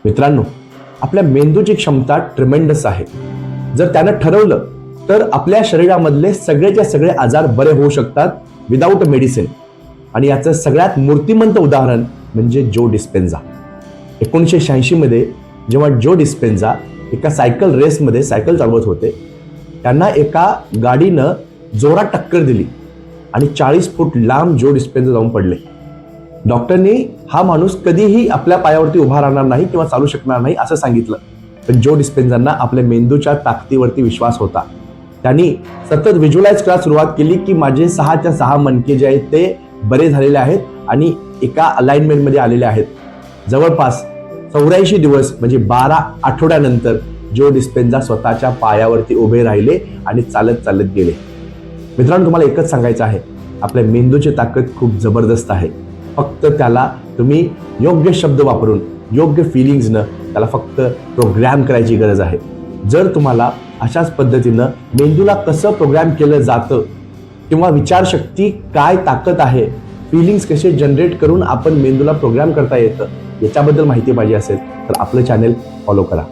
मित्रांनो, आपल्या मेंदूची क्षमता ट्रिमेंडस आहे. जर त्यानं ठरवलं तर आपल्या शरीरामधले सगळेच्या सगळे आजार बरे होऊ शकतात विदाऊट मेडिसिन. आणि याचं सगळ्यात मूर्तिमंत उदाहरण म्हणजे जो डिस्पेन्झा. 1986 मध्ये जेव्हा जो डिस्पेन्झा एका सायकल रेसमध्ये सायकल चालवत होते, त्यांना एका गाडीनं जोरात टक्कर दिली आणि 40 फूट लांब जो डिस्पेन्झा जाऊन पडले. डॉक्टरनी हा माणूस कधीही आपल्या पायावरती उभा राहणार नाही किंवा चालू शकणार नाही असं सांगितलं. पण जो डिस्पेन्झांना आपल्या मेंदूच्या ताकदीवरती विश्वास होता. त्यांनी सतत व्हिज्युअलाइज करायला सुरुवात केली की माझे 6च्या 6 मणके जे आहेत ते बरे झालेले आहेत आणि एका अलाइनमेंटमध्ये आलेले आहेत. जवळपास 84 दिवस म्हणजे 12 आठवड्यानंतर जो डिस्पेन्झा स्वतःच्या पायावरती उभे राहिले आणि चालत चालत गेले. मित्रांनो, तुम्हाला एकच सांगायचं आहे, आपल्या मेंदूची ताकद खूप जबरदस्त आहे. फक्त त्याला तुम्ही योग्य शब्द वापरून, योग्य फिलिंग्सनं त्याला फक्त प्रोग्रॅम करायची गरज आहे. जर तुम्हाला अशाच पद्धतीनं मेंदूला कसं प्रोग्रॅम केलं जातं किंवा विचारशक्ती काय ताकद आहे, फिलिंग्स कसे जनरेट करून आपण मेंदूला प्रोग्रॅम करता येतं, याच्याबद्दल माहिती पाहिजे असेल तर आपलं चॅनेल फॉलो करा.